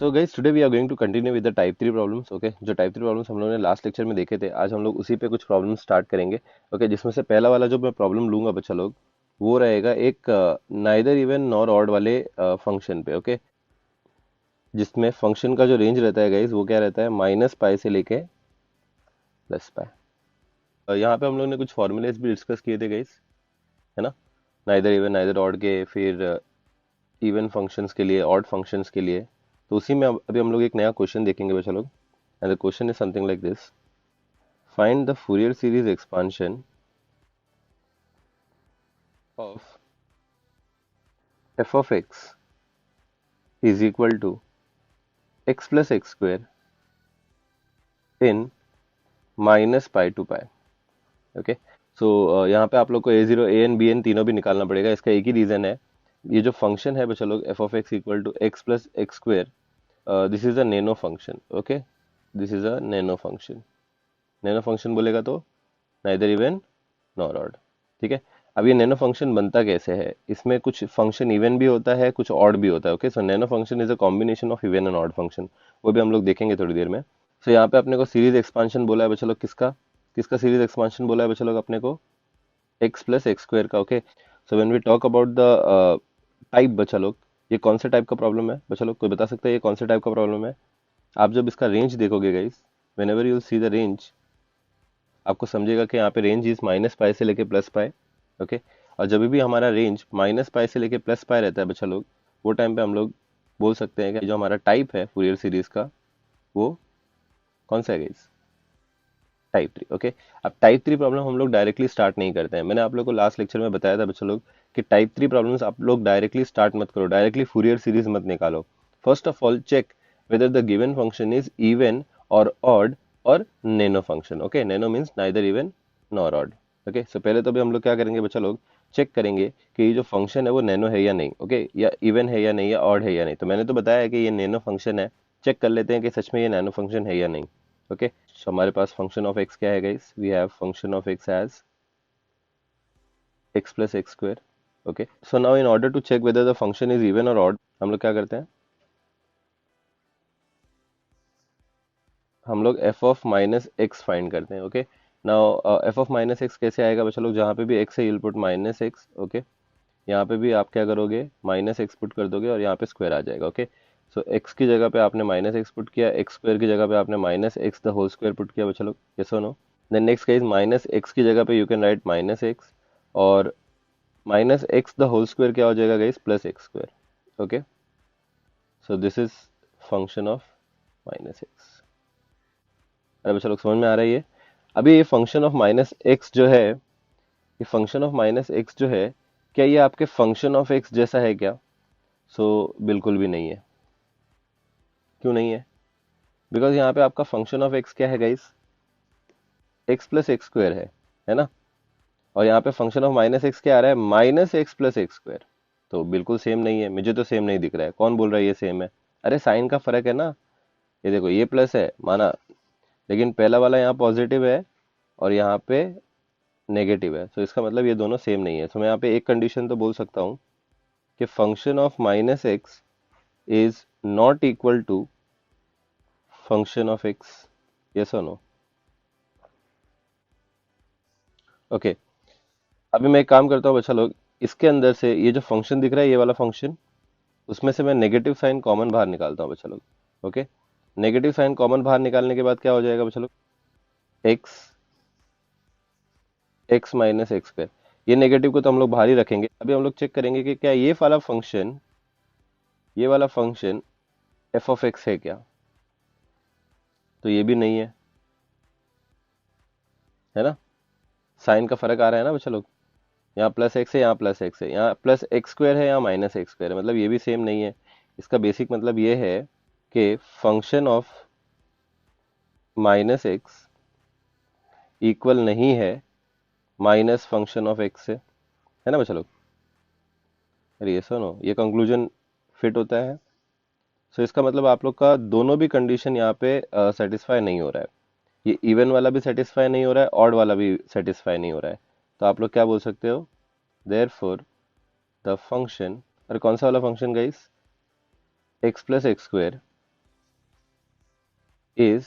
So guys today we are going to continue with the type 3 problems. Okay, जो type 3 problems हम लोगों ने last lecture में देखे थे, आज हम लोग उसी पे कुछ प्रॉब्लम स्टार्ट करेंगे। ओके, जिसमें से पहला वाला जो मैं प्रॉब्लम लूंगा बच्चा लोग, वो रहेगा एक नाइदर इवन नॉर ऑड वाले फंक्शन पे। ओके, जिसमें फंक्शन का जो रेंज रहता है गाइस, वो क्या रहता है, माइनस पाई से लेके प्लस पाई। यहाँ पे हम लोग ने कुछ फॉर्मूलेस भी डिस्कस किए थे गाइस, है ना, नाइदर इवन नाइदर ऑड के, फिर इवन फंक्शंस के लिए, ऑड फंक्शंस के लिए। तो उसी में अभी हम लोग एक नया क्वेश्चन देखेंगे बच्चा लोग, and the question is something like this: find the Fourier series expansion of f of x is equal to x plus x square in minus pi two pi. Okay, so यहाँ पे आप लोग को a zero a n b n तीनों भी निकालना पड़ेगा। इसका एक ही रीजन है, ये जो फंक्शन है बच्चा लोग, f of x equal to x plus x square, this is a nano function. Okay, this is a nano function. Nano function बोलेगा तो नाइदर इवन नॉर ऑड। ठीक है, अब ये नैनो फंक्शन बनता कैसे है, इसमें कुछ फंक्शन इवन भी होता है, कुछ ऑड भी होता है। Okay, so nano function is a combination of even and odd function, वो भी हम लोग देखेंगे थोड़ी देर में। सो यहाँ पे अपने को सीरीज एक्सपांशन बोला है बच्चा लोग, किसका किसका सीरीज एक्सपांशन बोला है बच्चा लोग अपने को, एक्स प्लस एक्स स्क्वायर का। Okay, so when we talk about the type बच्चा लोग, ये कौन से टाइप का प्रॉब्लम है बच्चा लोग, कोई बता सकता है ये कौन से टाइप का प्रॉब्लम है? आप जब इसका रेंज देखोगे guys, when ever you see the range, आपको समझेगा कि यहाँ पे रेंज इज माइनस पाई से लेके प्लस पाई। ओके, और जब भी हमारा रेंज माइनस पाई से लेके प्लस पाई रहता है बच्चा लोग, वो टाइम पे हम लोग बोल सकते हैं कि जो हमारा टाइप है फूरियर सीरीज का, वो कौन सा है गाइस, टाइप 3। ओके, अब टाइप 3 प्रॉब्लम हम लोग डायरेक्टली स्टार्ट नहीं करते हैं। मैंने आप लोग को लास्ट लेक्चर में बताया था बच्चों लोग कि टाइप 3 प्रॉब्लम्स आप लोग डायरेक्टली स्टार्ट मत करो, डायरेक्टली फूरियर सीरीज मत निकालो। First of all check whether the given function is even और ऑड और nano function. Okay, nano means neither even nor odd. Okay, so पहले तो भी हम लोग क्या करेंगे बच्चा लोग, चेक करेंगे कि ये जो फंक्शन है वो नैनो है या नहीं। ओके, या इवन है या नहीं, या ऑड है या नहीं। तो मैंने तो बताया है कि ये नैनो फंक्शन है, चेक कर लेते हैं कि सच में ये नैनो फंक्शन है या नहीं। ओके, सो हमारे पास फंक्शन ऑफ एक्स क्या है guys, we have function of x as x plus x square. Okay, so now in order to check whether the function is even और ऑड, हम लोग क्या करते हैं, हम लोग f of minus x find करते हैं। Okay, now f of minus x कैसे आएगा बच्चा लोग, जहाँ पे भी एक्स है you'll put minus x. Okay, यहाँ पे भी आप क्या करोगे, माइनस एक्स पुट कर दोगे और यहाँ पे स्क्वायर आ जाएगा। ओके, सो एक्स की जगह पे आपने माइनस एक्स पुट किया, एक्स स्क्वायर की जगह पे आपने minus x the whole square put किया बच्चा लोग, यस और no? Then next case, minus x की जगह पे you can write minus x, और minus x the whole square क्या हो जाएगा guys, plus x square. Okay, so this is function of minus x. अरे बच्चा लोग समझ में आ रहा है ये? अभी ये फंक्शन ऑफ माइनस एक्स जो है, ये फंक्शन ऑफ माइनस एक्स जो है, क्या ये आपके फंक्शन ऑफ एक्स जैसा है क्या? बिल्कुल भी नहीं है। क्यों नहीं है? बिकॉज यहाँ पे आपका फंक्शन ऑफ एक्स क्या है guys, x plus x square है ना? और यहाँ पे फंक्शन ऑफ माइनस एक्स क्या आ रहा है, minus x plus x square. तो बिल्कुल सेम नहीं है, मुझे तो सेम नहीं दिख रहा है। कौन बोल रहा है ये सेम है? अरे साइन का फर्क है ना। ये देखो, ये प्लस है माना, लेकिन पहला वाला यहाँ पॉजिटिव है और यहाँ पे नेगेटिव है, तो इसका मतलब ये दोनों सेम नहीं है। तो मैं यहाँ पे एक कंडीशन तो बोल सकता हूँ कि function of minus x is not equal to function of x, yes और नो? ओके, अभी मैं एक काम करता हूँ बच्चा लोग, इसके अंदर से ये जो फंक्शन दिख रहा है, ये वाला फंक्शन, उसमें से मैं नेगेटिव साइन कॉमन बाहर निकालता हूँ बच्चा लोग। ओके, नेगेटिव साइन कॉमन बाहर निकालने के बाद क्या हो जाएगा बच्चा लोग, x, x minus x square. ये नेगेटिव को तो हम लोग बाहर ही रखेंगे। अभी हम लोग चेक करेंगे कि क्या ये वाला फंक्शन, ये वाला फंक्शन एफ ऑफ एक्स है क्या? तो ये भी नहीं है ना? साइन का फर्क आ रहा है ना बच्चा लोग, यहाँ प्लस एक्स है, यहाँ प्लस एक्स है, यहाँ प्लस एक्स स्क्वायर है, यहाँ माइनस एक्स स्क्वायर है, मतलब ये भी सेम नहीं है। इसका बेसिक मतलब ये है कि function of minus x equal नहीं है माइनस फंक्शन ऑफ एक्स से, है ना बच्चा लोग? अरे ये सुनो, ये कंक्लूजन फिट होता है? सो इसका मतलब आप लोग का दोनों भी कंडीशन यहाँ पे सेटिस्फाई नहीं हो रहा है। ये इवन वाला भी सेटिस्फाई नहीं हो रहा है, ऑड वाला भी सेटिस्फाई नहीं हो रहा है। तो आप लोग क्या बोल सकते हो, देयर फोर द फंक्शन, और कौन सा वाला function guys, x plus x square is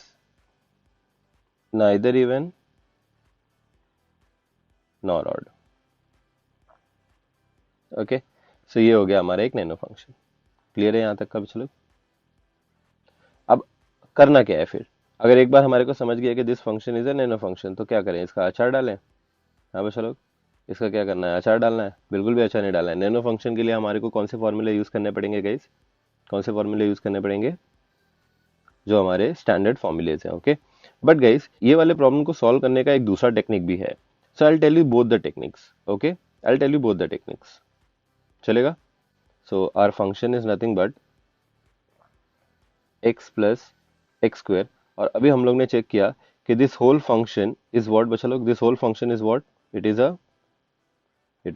neither even nor odd. Okay, so ये हो गया हमारा एक नैनो फंक्शन। क्लियर है यहाँ तक का भी? चलो, अब करना क्या है फिर? अगर एक बार हमारे को समझ गया कि this function is a nano function, तो क्या करें? इसका अचार डालें। हाँ बस चलो, इसका क्या करना है? अचार डालना है? बिल्कुल भी अचार नहीं डालना है। नैनो फंक्शन के लिए हमारे को कौन से फॉर्मूले यूज करने पड़ेंगे गाइस? कौन से फॉर्मूले यूज करने पड़ेंगे? जो हमारे स्टैंडर्ड फॉर्मूलेज हैं। ओके, बट गाइस ये वाले प्रॉब्लम को सॉल्व करने का एक दूसरा टेक्निक भी है। So I tell you both the techniques. Okay, I tell you both the techniques. चलेगा? So our function is nothing but x plus x square. और अभी हम लोग ने चेक किया कि this whole function is what बच्चा लोग? This whole function is what? It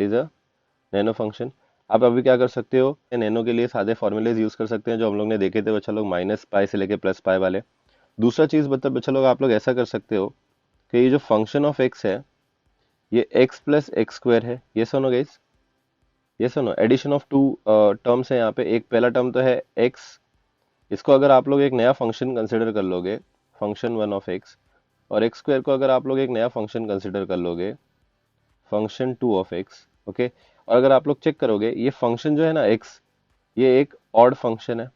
is a nano function. आप अभी क्या कर सकते हो? नैनो के लिए सादे फॉर्मूलेज यूज कर सकते हैं जो हम लोग ने देखे थे बच्चा लोग, माइनस पाई से लेके प्लस पाई वाले। दूसरा चीज मतलब बच्चा लोग, आप लोग ऐसा कर सकते हो कि ये जो फंक्शन ऑफ एक्स है, ये एक्स प्लस एक्स स्क्वायर है। ये सुनो गाइस, ये सुनो, एडिशन ऑफ टू टर्म्स है यहाँ पे। एक पहला टर्म तो है एक्स, इसको अगर आप लोग एक नया फंक्शन कंसिडर कर लोगे, फंक्शन वन ऑफ एक्स, और एक्स स्क्वायर को अगर आप लोग एक नया फंक्शन कंसिडर कर लोगे, function two of x. Okay, और अगर आप लोग चेक करोगे ये फंक्शन जो है ना एक्स, ये एक ऑड फंक्शन है।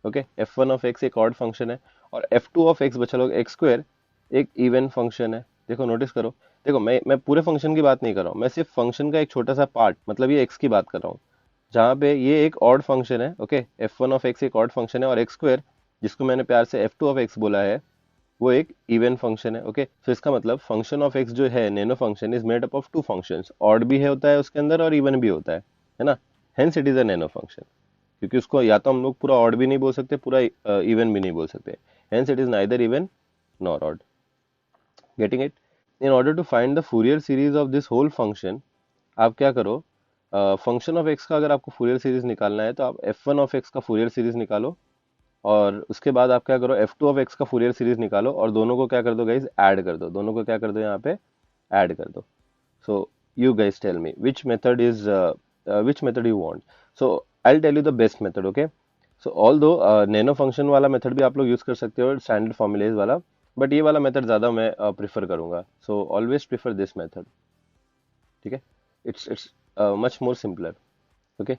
Okay, F one of x एक ऑड फंक्शन है, और एफ टू ऑफ एक्स बचा लोग एक्स स्क्वायर एक इवन फंक्शन है। देखो नोटिस करो, देखो मैं पूरे फंक्शन की बात नहीं कर रहा हूँ, मैं सिर्फ फंक्शन का एक छोटा सा पार्ट, मतलब ये एक्स की बात कर रहा हूँ, जहाँ पे ये एक ऑड फंक्शन है। Okay, F one of x एक ऑड फंक्शन है, और एक्स स्क्वायर जिसको मैंने प्यार से एफ टू ऑफ एक्स बोला है, वो एक इवन फंक्शन है। ओके, तो इसका मतलब फंक्शन ऑफ एक्स जो है nano function is made up of two functions, odd भी है होता है उसके अंदर और इवन भी होता है ना? Hence it is a nano function, क्योंकि उसको या तो हम लोग पूरा ऑड भी नहीं बोल सकते, पूरा इवन भी नहीं बोल सकते। Hence it is neither even nor odd. Getting it? In order to find the Fourier series of this whole function, आप क्या करो, फंक्शन ऑफ एक्स का अगर आपको फूरियर सीरीज निकालना है तो आप एफ वन ऑफ एक्स का फूरियर सीरीज निकालो, और उसके बाद आप क्या करो, एफ टू ऑफ एक्स का फूरियर सीरीज निकालो, और दोनों को क्या कर दो गाइज? ऐड कर दो। दोनों को क्या कर दो यहाँ पे? ऐड कर दो। So you guys tell me which method you want. So I'll tell you the best method. Okay, so although nano function वाला मेथड भी आप लोग यूज कर सकते हो, स्टैंडर्ड फॉर्मूलेज वाला, बट ये वाला मेथड ज्यादा मैं प्रिफर करूंगा। So always prefer this method. ठीक है, it's much more simpler. Okay,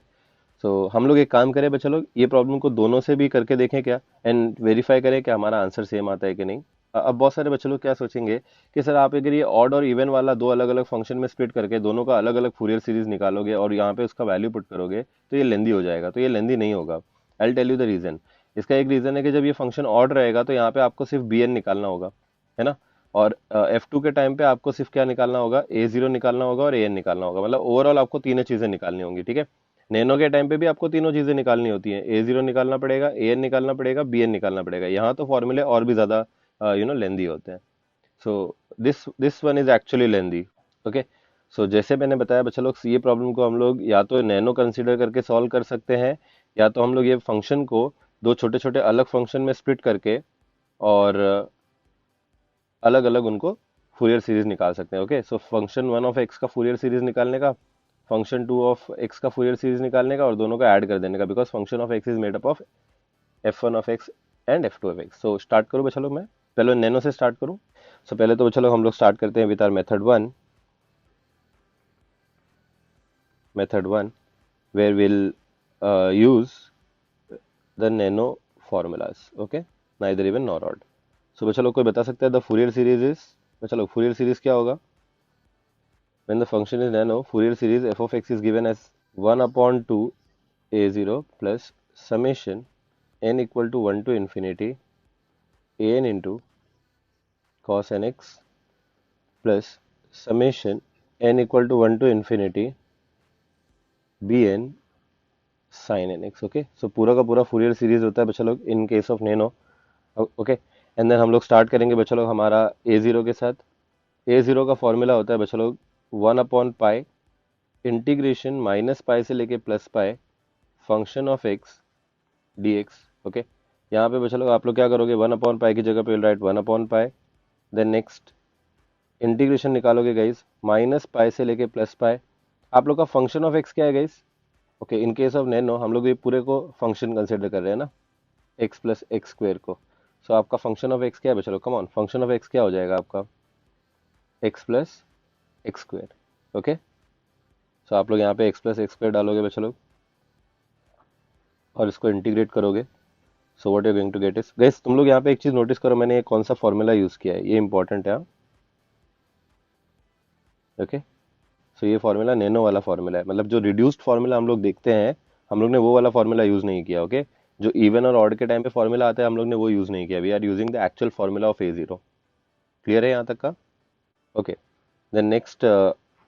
so हम लोग एक काम करें बच्चा लोग, ये प्रॉब्लम को दोनों से भी करके देखें क्या, एंड वेरीफाई करें कि हमारा आंसर सेम आता है कि नहीं। अब बहुत सारे बच्चे लोग क्या सोचेंगे कि सर आप अगर ये ऑड और इवन वाला दो अलग अलग फंक्शन में स्प्लिट करके दोनों का अलग अलग फूरियर सीरीज निकालोगे और यहाँ पे उसका वैल्यू पुट करोगे तो ये लेंदी हो जाएगा। तो ये लेंदी नहीं होगा। I tell you the reason. इसका एक रीजन है कि जब ये फंक्शन ऑड रहेगा तो यहाँ पे आपको सिर्फ बी एन निकालना होगा, है ना? और एफ टू के टाइम पे आपको सिर्फ क्या निकालना होगा? ए जीरो निकालना होगा और ए एन निकालना होगा। मतलब ओवरऑल आपको तीनों चीजें निकालनी होंगी। ठीक है, नैनो के टाइम पे भी आपको तीनों चीजें निकालनी होती हैं, ए जीरो निकालना पड़ेगा, ए एन निकालना पड़ेगा, बी एन निकालना पड़ेगा। यहाँ तो फॉर्मूले और भी ज्यादा लेंदी होते हैं। So this one is actually lengthy. Okay, so जैसे मैंने बताया बच्चा लोग, ये प्रॉब्लम को हम लोग या तो नैनो कंसीडर करके सॉल्व कर सकते हैं, या तो हम लोग ये फंक्शन को दो छोटे छोटे अलग फंक्शन में स्प्लिट करके और अलग अलग उनको फूरियर सीरीज निकाल सकते हैं। Okay, so function one of x का फूरियर सीरीज निकालने का, फंक्शन टू ऑफ एक्स का फूरियर सीरीज निकालने का, और दोनों का ऐड कर देने का, because function of x is made up of F one of x and F two of x. So start करो बच्चा लोग, मैं पहले नैनो से स्टार्ट करूँ। सो पहले तो बच्चा लोग हम लोग स्टार्ट करते हैं with our method one where we'll use the nano formulas. Okay, neither even nor odd. So बच्चा लोग कोई बता सकता है द फूरियर सीरीज इज? बच्चा लोग फूरियर सीरीज क्या होगा? when the function is nano, Fourier series f of x is given as 1 upon 2 a0 plus summation n equal to 1 to infinity an into cos nx plus summation n equal to 1 to infinity bn sin nx. Okay, so पूरा का पूरा Fourier series होता है बच्चा लोग in case of nano. Okay, and then हम लोग start करेंगे बच्चा लोग हमारा ए जीरो के साथ। ए जीरो का फॉर्मूला होता है बच्चा लोग 1 अपॉन पाई इंटीग्रेशन माइनस पाई से लेके plus pi function of x D x. Okay, यहाँ पे बच्चा लोग आप लोग क्या करोगे, 1 अपॉन पाई की जगह पे write 1 upon pi, then next integration निकालोगे गाइस माइनस पाई से लेके प्लस पाई। आप लोग का फंक्शन ऑफ एक्स क्या है guys? Okay, in case of nano हम लोग ये पूरे को फंक्शन कंसिडर कर रहे हैं ना, एक्स प्लस एक्स स्क्वेयर को। सो आपका फंक्शन ऑफ एक्स क्या है बच्चों, come on, function of x क्या हो जाएगा आपका, x plus x square. Okay, so आप लोग यहाँ पे एक्स प्लस एक्स स्क्वायर डालोगे बच्चों लोग और इसको इंटीग्रेट करोगे। So what you going to get is, guys तुम लोग यहाँ पे एक चीज नोटिस करो, मैंने कौन सा फॉर्मूला यूज किया है, ये इंपॉर्टेंट है। ओके, सो ये फार्मूला नैनो वाला फार्मूला है, मतलब जो रिड्यूस्ड फार्मूला हम लोग देखते हैं, हम लोग ने वो वाला फार्मूला यूज नहीं किया। ओके, जो इवन और ऑड के टाइम पे फार्मूला आता है हम लोग ने वो यूज नहीं किया, we are using the actual formula of a0। Clear है यहाँ तक का? ओके, देन नेक्स्ट,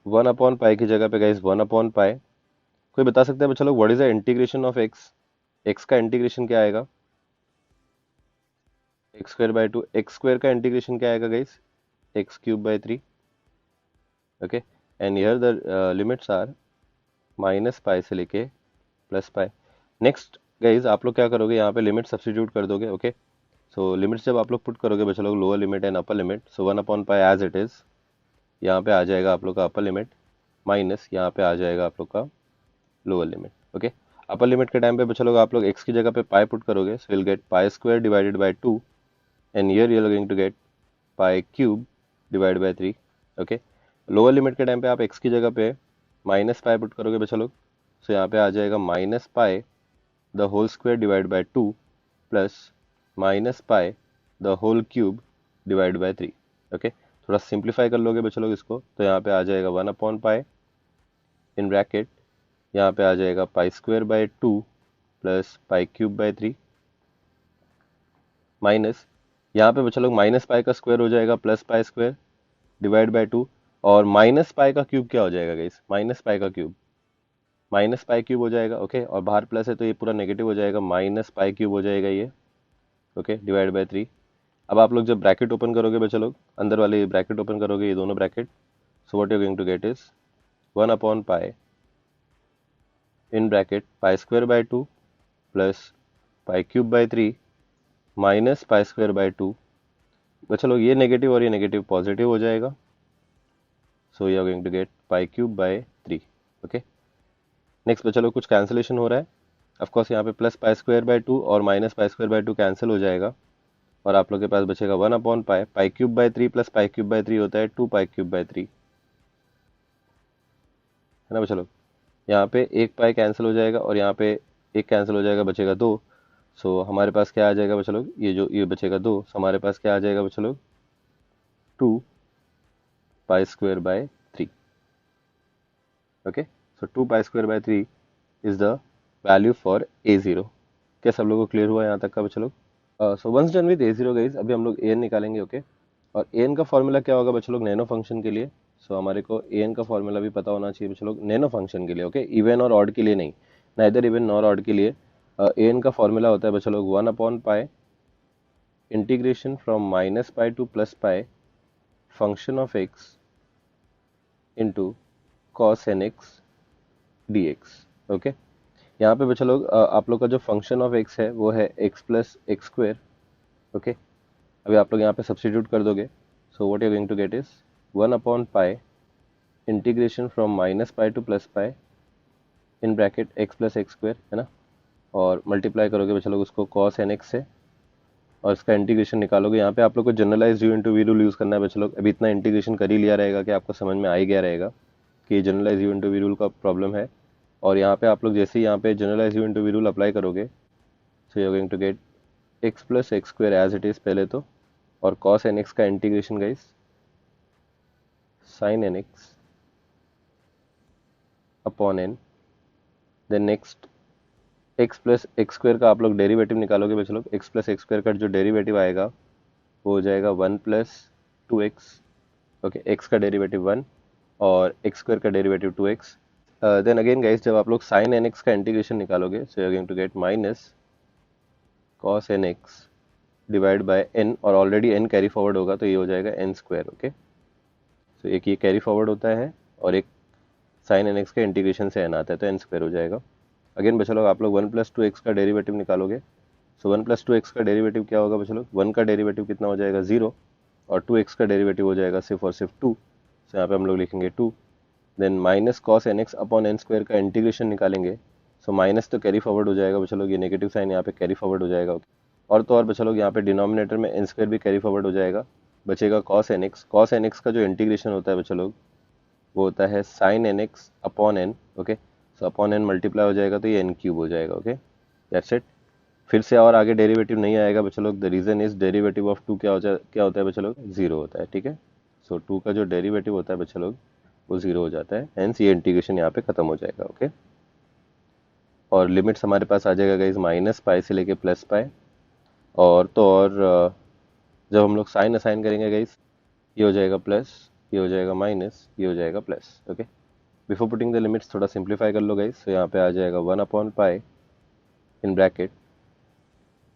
1/पाई की जगह पे गाइस 1/पाई। कोई बता सकता है बच्चा लोग what is the integration of x, x का इंटीग्रेशन क्या आएगा, x square by two, x square का इंटीग्रेशन क्या आएगा guys, x cube by 3। Okay, and here the limits are minus pi से लेके प्लस पाई। नेक्स्ट गाइज आप लोग क्या करोगे, यहाँ पे लिमिट सब्स्टिट्यूट कर दोगे। ओके, सो लिमिट्स जब आप लोग पुट करोगे बच्चा लोग, lower limit and upper limit, so 1/पाई एज इट इज, यहाँ पे आ जाएगा आप लोग का अपर लिमिट, माइनस यहाँ पे आ जाएगा आप लोग का lower limit. Okay, upper limit के टाइम पे बच्चा लोग आप लोग एक्स की जगह पे पाई पुट करोगे, so will get pi square divided by 2 and here you are going to get pi cube divide by 3। Okay, lower limit के टाइम पे आप एक्स की जगह पे माइनस पाई पुट करोगे बच्चा लोग, सो यहाँ पे आ जाएगा minus pi the whole square divide by 2 plus minus pi the whole cube divide by 3। Okay, थोड़ा सिंप्लीफाई कर लोगे बच्चा लोग इसको, तो यहाँ पे आ जाएगा 1/पाई इन ब्रैकेट, यहाँ पे आ जाएगा पाई square by 2 plus pi cube by 3 minus, यहाँ पे बच्चा लोग माइनस पाई का स्क्वायर हो जाएगा plus pi square divide by 2, और माइनस पाई का क्यूब क्या हो जाएगा गाइस, माइनस पाई का क्यूब, माइनस पाई क्यूब हो जाएगा। ओके, और बाहर प्लस है तो ये पूरा नेगेटिव हो जाएगा, माइनस पाई क्यूब हो जाएगा ये। Okay, divide by 3। अब आप लोग जब ब्रैकेट ओपन करोगे बच्चा लोग, अंदर वाले ब्रैकेट ओपन करोगे, ये दोनों bracket, so what you going to get is 1/पाई in bracket pi square by 2 plus pi cube by 3 minus pi square by 2। बच्चा लोग ये नेगेटिव और ये नेगेटिव पॉजिटिव हो जाएगा, so you are going to get pi cube by 3। Okay, next बच्चा लोग कुछ कैंसिलेशन हो रहा है, ऑफकोर्स यहाँ पे प्लस पाई स्क्वायर बाई 2 और minus pi square by 2 cancel हो जाएगा, और आप लोग के पास बचेगा 1/पाई, pi cube by 3 plus pi cube by 3 होता है 2 पाई क्यूब बाई 3, है ना बच्चा लोग। यहाँ पे एक पाई कैंसिल हो जाएगा और यहाँ पे एक कैंसिल हो जाएगा, बचेगा 2। सो हमारे पास क्या आ जाएगा बच्चा लोग, ये जो ये बचेगा 2, सो हमारे पास क्या आ जाएगा बच्चा लोग, 2 pi square by 3। Okay, so 2 pi square by 3 is the value for a0। क्या सब लोगों को क्लियर हुआ यहाँ तक का बच्चा लोग? So once done with a0 guys, अभी हम लोग an निकालेंगे। ओके, और an का फॉर्मूला क्या होगा बच्चा लोग, नैनो फंक्शन के लिए। सो हमारे को an का फॉर्मूला भी पता होना चाहिए बच्चा लोग, नैनो फंक्शन के लिए। ओके, इवन और ऑड के लिए नहीं, नाइदर इवन नॉर ऑड के लिए। an का फॉर्मूला होता है बच्चा लोग 1/पाई integration from minus pi to plus pi function of x into cos nx dx। Okay, यहाँ पे बच्चा लोग आप लोग का जो फंक्शन ऑफ x है वो है x plus x square. Okay, अभी आप लोग यहाँ पे सब्स्टिट्यूट कर दोगे, so what you going to get is 1/पाई integration from minus pi to plus pi in bracket x plus x square, है ना, और मल्टीप्लाई करोगे बच्चा लोग उसको cos nx से, और इसका इंटीग्रेशन निकालोगे। यहाँ पे आप लोग को generalize u into v rule use करना है बच्चा लोग। अभी इतना इंटीग्रेशन कर ही लिया रहेगा कि आपको समझ में आ ही गया रहेगा कि generalize u into v rule का प्रॉब्लम है। और यहाँ पे आप लोग जैसे ही यहाँ पे generalize u into v rule apply करोगे, so you are going to get x plus x square as it is पहले तो, और cos nx का integration guys sin nx upon n, then next x plus x square का आप लोग derivative निकालोगे बच्चा लोग। x प्लस एक्स स्क्वायर का जो डेरिवेटिव आएगा वो हो जाएगा 1 प्लस 2x। ओके, x का डेरिवेटिव 1 और x स्क्वायर का derivative 2x। Then again guys जब आप लोग sin nx का इंटीग्रेशन निकालोगे, so you are going to get minus cos nx divide by n, और ऑलरेडी n कैरी फॉरवर्ड होगा तो ये हो जाएगा n स्क्वायर। ओके, सो एक ये कैरी फॉरवर्ड होता है और एक sin nx के इंटीग्रेशन से n आता है तो n स्क्वायर हो जाएगा। अगेन बच्चा लोग आप लोग 1 प्लस 2x का डेरिवेटिव निकालोगे, सो 1 प्लस 2x का डेरिवेटिव क्या होगा बच्चा लोग, 1 का डेरिवेटिव कितना हो जाएगा 0, और 2x का डेरिवेटिव हो जाएगा सिर्फ और सिर्फ 2, सो यहाँ पे हम लोग लिखेंगे 2। Then minus cos nx upon n square का इंटीग्रेशन निकालेंगे, सो माइनस तो कैरी फॉरवर्ड हो जाएगा बच्चा लोग, ये नेगेटिव साइन यहाँ पे कैरी फॉरवर्ड हो जाएगा। और तो और बच्चा लोग यहाँ पे डिनोमिनेटर में एन स्क्वायर भी कैरी फॉरवर्ड हो जाएगा, बचेगा cos n x. Cos n x का जो इंटीग्रेशन होता है बच्चा लोग वो होता है sine n x upon n. Okay, so upon n multiply हो जाएगा तो ये एन क्यूब हो जाएगा। Okay, that's it. फिर से और आगे डेरिवेटिव नहीं आएगा बच्चा लोग। The reason is derivative of two क्या होता है बच्चा लोग, जीरो होता है। ठीक है, सो टू का जो डेरिवेटिव होता है बच्चा लोग वो जीरो हो जाता है, हेंस ये इंटीग्रेशन यहाँ पे खत्म हो जाएगा। ओके, और लिमिट्स हमारे पास आ जाएगा गाइज माइनस पाई से लेके प्लस पाई। और तो और जब हम लोग साइन असाइन करेंगे गाइज, ये हो जाएगा प्लस, ये हो जाएगा माइनस, ये हो जाएगा plus. Okay, before putting the limits थोड़ा सिंप्लीफाई कर लो गाइज। तो यहाँ पे आ जाएगा 1/पाई in bracket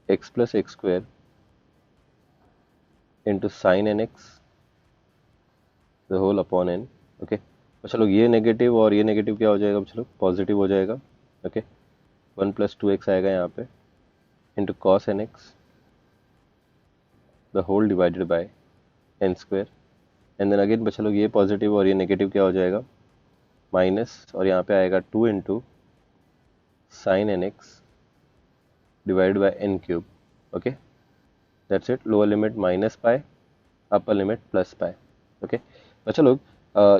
x plus x square into sine n x the whole upon n. Okay, तो चलो ये नेगेटिव और ये नेगेटिव क्या हो जाएगा चलो पॉजिटिव हो जाएगा। ओके, 1 + 2x आएगा यहाँ पे into cos n x the whole divided by n square. And then again बच्चा लोग ये पॉजिटिव और ये नेगेटिव क्या हो जाएगा माइनस, और यहाँ पे आएगा 2 into sine n x divide by n cube. Okay, that's it. Lower limit minus pi, upper limit plus pi. Okay, बच्चा लोग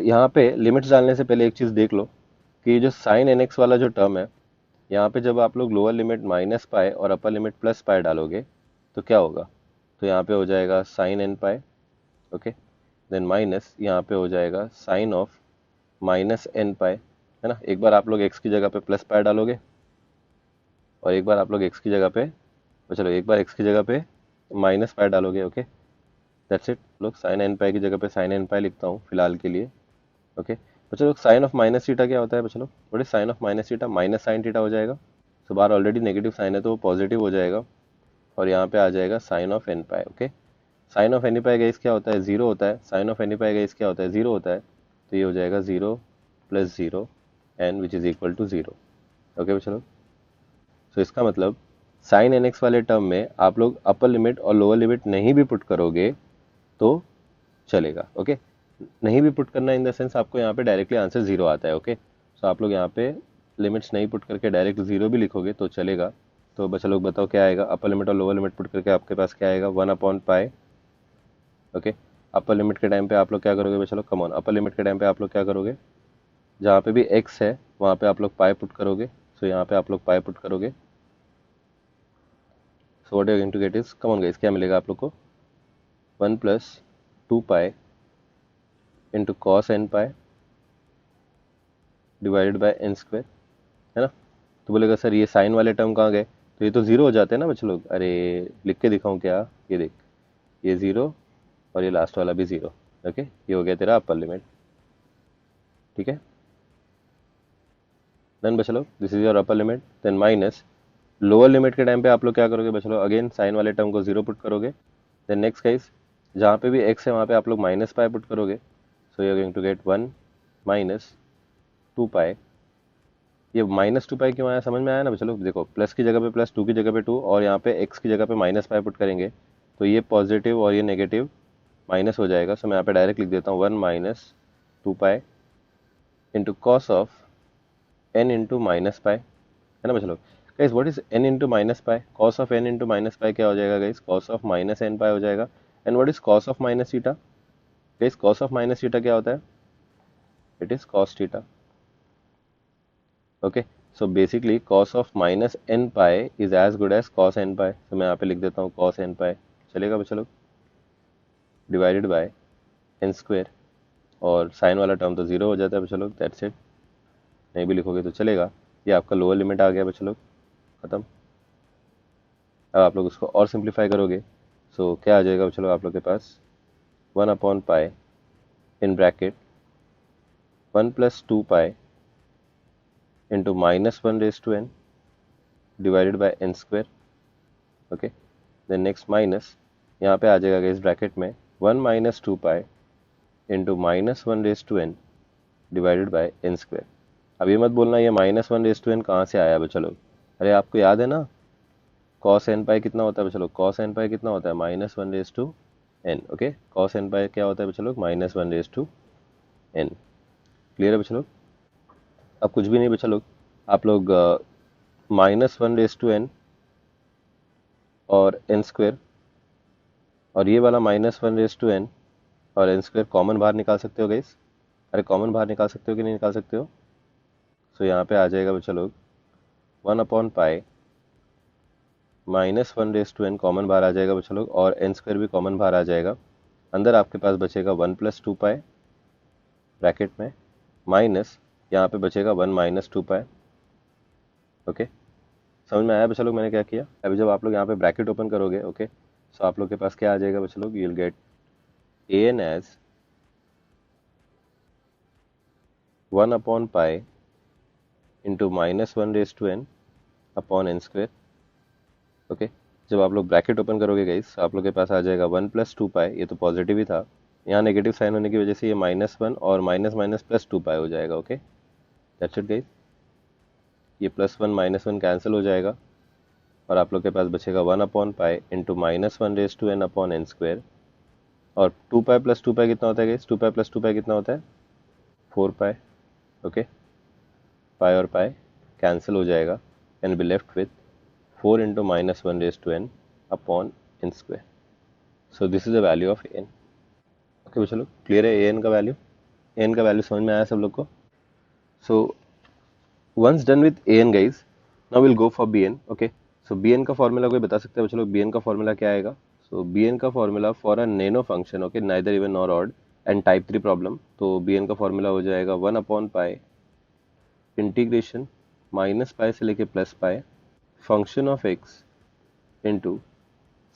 यहाँ पे लिमिट्स डालने से पहले एक चीज़ देख लो कि जो साइन एन एक्स वाला जो टर्म है, यहाँ पे जब आप लोग लोअर लिमिट माइनस पाई और अपर लिमिट प्लस पाई डालोगे तो क्या होगा, तो यहाँ पे हो जाएगा sine N pi. Okay, then minus यहाँ पे हो जाएगा साइन ऑफ माइनस एन पाई, है ना। एक बार आप लोग एक्स की जगह पे प्लस पाई डालोगे और एक बार आप लोग एक्स की जगह पे, तो चलो एक बार एक्स की जगह पे माइनस पाई डालोगे। Okay, that's it. लोग साइन एन पाई की जगह पे साइन एन पाई लिखता हूँ फिलहाल के लिए। ओके, बच्चों लोग साइन ऑफ माइनस थीटा क्या होता है बच्चों लोग, बड़े sine of minus theta minus sine theta हो जाएगा। तो बाहर ऑलरेडी नेगेटिव साइन है तो वो पॉजिटिव हो जाएगा और यहाँ पे आ जाएगा sine of n pi. Okay, sine of any pi guys क्या होता है, जीरो होता है। Sine of any pi guys क्या होता है, जीरो होता है। तो ये हो जाएगा zero plus zero n which is equal to zero. Okay बच्चों लोग, तो इसका मतलब साइन एन एक्स वाले टर्म में आप लोग अपर लिमिट और लोअर लिमिट नहीं भी पुट करोगे तो चलेगा। ओके, नहीं भी पुट करना इन द सेंस आपको यहाँ पे डायरेक्टली आंसर जीरो आता है। ओके, सो आप लोग यहाँ पे लिमिट्स नहीं पुट करके डायरेक्ट जीरो भी लिखोगे तो चलेगा। तो बच्चा लोग बताओ क्या आएगा, अपर लिमिट और लोअर लिमिट पुट करके आपके पास क्या आएगा 1/पाई। ओके, अपर लिमिट के टाइम पे आप लोग क्या करोगे बच्चा लोग, कम ऑन, अपर लिमिट के टाइम पे आप लोग क्या करोगे, जहाँ पे भी एक्स है वहाँ पे आप लोग पाई पुट करोगे। सो यहाँ पे आप लोग पाई पुट करोगे। So what you are going to get is, come on guys, क्या मिलेगा आप लोग को 1 + 2 pi into cos n pi divided by n square, है ना। तो बोलेगा सर ये साइन वाले टर्म कहाँ गए, तो ये तो जीरो हो जाते हैं ना बच्चे लोग। अरे लिख के दिखाऊं क्या, ये देख, ये जीरो और ये लास्ट वाला भी जीरो। ओके, ये हो गया तेरा अपर लिमिट। ठीक है, देन बच्चे लोग this is your upper limit. Then minus lower limit के टाइम पे आप लोग क्या करोगे बच्चे लोग, अगेन साइन वाले टर्म को जीरो पुट करोगे। देन नेक्स्ट गाइस, जहाँ पे भी एक्स है वहाँ पे आप लोग माइनस पाई पुट करोगे। So you are going to get 1 - 2 pi. ये -2 पाई क्यों आया, समझ में आया ना चलो। देखो प्लस की जगह पे प्लस, टू की जगह पे टू, और यहाँ पे एक्स की जगह पे माइनस पाई पुट करेंगे तो ये पॉजिटिव और ये नेगेटिव माइनस हो जाएगा। सो मैं यहाँ पे डायरेक्ट लिख देता हूँ 1 - 2 pi into cos of n into minus pi, है ना बच्चों। Guys what is n into minus pi, cos of n into minus pi क्या हो जाएगा guys, cos of minus n pi हो जाएगा। And what is cos of minus theta, guys cos of minus theta क्या होता है, it is cos theta. Okay, so basically cos of minus n pi is as good as cos n पाई। तो मैं यहाँ पे लिख देता हूँ कॉस एन पाई, चलेगा बच्चा लोग, डिवाइडेड बाय एन स्क्वायर। और साइन वाला टर्म तो जीरो हो जाता है बच्चा लोग, दैट्स इट। नहीं भी लिखोगे तो चलेगा। ये आपका लोअर लिमिट आ गया बच्चा लोग, खत्म। अब आप लोग उसको और सिंप्लीफाई करोगे सो क्या आ जाएगा बच्चा लोग आप लोग के पास 1/पाई in bracket 1 + 2 pi into -1 divided by n square. Okay, then next minus यहाँ पे आ जाएगा इस ब्रैकेट में 1 - 2 pi into -1 divided by n square. अब ये मत बोलना ये -1 कहाँ से आया बच्चा लोग, अरे आपको याद है ना कॉस एन पाई कितना होता है बच्चा लोग, कॉस एन पाई कितना होता है -1/n। ओके, कॉस एन पाई क्या होता है बच्चा लोग, -1/n। क्लियर है बच्चा लोग। अब कुछ भी नहीं बच्चा लोग, आप लोग -1/n और एन स्क्वेयर, और ये वाला -1/n और एन स्क्वेयर कॉमन बाहर निकाल सकते हो गाइस। अरे कॉमन बाहर निकाल सकते हो कि नहीं निकाल सकते हो? सो यहाँ पे आ जाएगा बच्चा लोग 1/π -1/n कॉमन बाहर आ जाएगा बच्चा लोग, और एन स्क्वेयर भी कॉमन बाहर आ जाएगा। अंदर आपके पास बचेगा 1 + 2π ब्रैकेट में, माइनस यहाँ पे बचेगा 1 - 2π। ओके, समझ में आया बच्चा लोग मैंने क्या किया? अभी जब आप लोग यहाँ पे ब्रैकेट ओपन करोगे, ओके, सो आप लोग के पास क्या आ जाएगा बच्चा लोग? You will get an as 1/π into -1/n upon n square. Okay, जब आप लोग ब्रैकेट ओपन करोगे गाइस, आप लोग के पास आ जाएगा 1 + 2π, ये तो पॉजिटिव ही था, यहाँ नेगेटिव साइन होने की वजह से ये -1 और माइनस माइनस +2π हो जाएगा। ओके, दैट्स इट गाइस, ये +1 -1 कैंसिल हो जाएगा और आप लोग के पास बचेगा 1/π into -1/n upon n square. और 2π + 2π कितना होता है गाइस? 2π + 2π कितना होता है? 4π। ओके, पाई और पाई कैंसिल हो जाएगा and be left with 4 into -1/n upon n square. So this is the value of n. Okay चलो, क्लियर है एन का वैल्यू? एन का वैल्यू समझ में आया सब लोग को? So once done with n guys, now will go for b n. Okay, so b n का फॉर्मूला कोई बता सकते हैं चलो? बी एन का फॉर्मूला क्या आएगा? सो बी एन का formula for a nano function, okay, neither even nor odd and type 3 problem, तो बी एन का फॉर्मूला हो जाएगा 1/π इंटीग्रेशन -π से लेके +π function of x into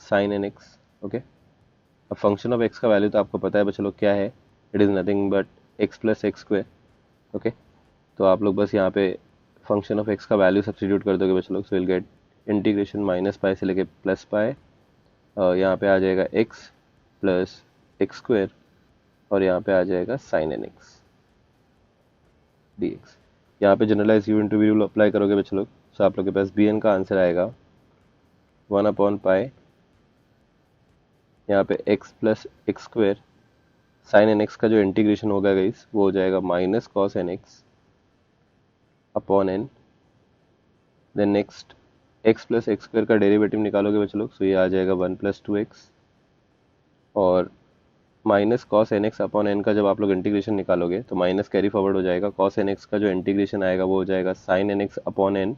sine n x. Okay, अब फंक्शन ऑफ एक्स का value तो आपको पता है बच्चों लोग क्या है? It is nothing but x + x²। Okay, तो आप लोग बस यहाँ पे फंक्शन ऑफ एक्स का वैल्यू सब्स्टिट्यूट कर दोगे बच्चों लोग, सो विल गेट इंटीग्रेशन -π से लेके +π, यहाँ पे आ जाएगा x + x² और यहाँ पे आ जाएगा साइन एन एक्स dx। यहाँ पे generalize u into v rule apply करोगे बच्चों लोग, सो आप लोग के पास बी एन का आंसर आएगा 1/π, यहाँ पे x + x² sign n x का जो इंटीग्रेशन होगा गाइस वो हो जाएगा -cos nx upon n। Then next x + x² का डेरिवेटिव निकालोगे बच्चों लोग, सो ये आ जाएगा 1 + 2x, और -cos nx अपॉन n का जब आप लोग इंटीग्रेशन निकालोगे तो माइनस कैरी फॉरवर्ड हो जाएगा। cos nx का जो इंटीग्रेशन आएगा वो हो जाएगा sin nx अपॉन n,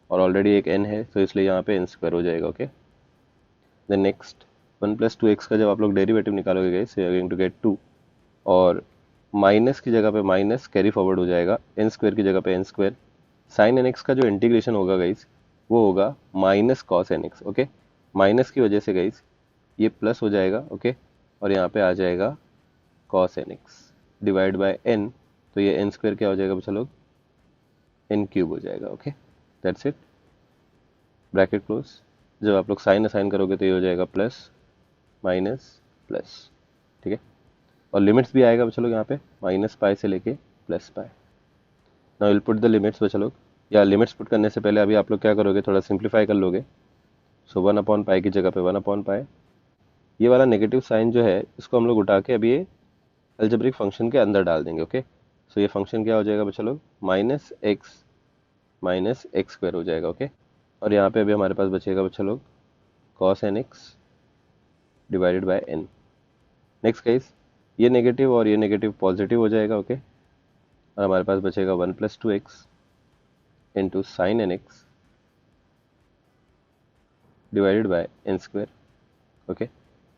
और ऑलरेडी एक n है तो इसलिए यहाँ पे n² हो जाएगा। ओके, देन नेक्स्ट 1 + 2x का जब आप लोग डेरिवेटिव निकालोगे guys, you are going to get 2, और माइनस की जगह पे माइनस कैरी फॉरवर्ड हो जाएगा, n² की जगह पे n²। साइन nx का जो इंटीग्रेशन होगा गाइस वो होगा -cos nx। ओके, माइनस की वजह से गाइस ये प्लस हो जाएगा। ओके, और यहाँ पे आ जाएगा cos nx divide by n, तो ये n² क्या हो जाएगा बच्चा लोग? n³ हो जाएगा। Okay, that's it, bracket close. जब आप लोग साइन असाइन करोगे तो ये हो जाएगा प्लस माइनस प्लस, ठीक है, और लिमिट्स भी आएगा बच्चा लोग यहाँ पे -π से लेके +π। Now will put the limits बच्चा लोग, या लिमिट्स पुट करने से पहले अभी आप लोग क्या करोगे, थोड़ा सिंप्लीफाई कर लोगे। सो 1/π की जगह पे 1/π, ये वाला नेगेटिव साइन जो है इसको हम लोग उठा के अभी ये अलजेब्रिक फंक्शन के अंदर डाल देंगे। ओके, सो ये फंक्शन क्या हो जाएगा बच्चा लोग? -x - x² हो जाएगा। ओके, और यहाँ पे अभी हमारे पास बचेगा बच्चा लोग cos nx divided by n। Next case, ये नेगेटिव और ये नेगेटिव पॉजिटिव हो जाएगा। ओके, और हमारे पास बचेगा 1 + 2x into sine nx divided by n²। Okay,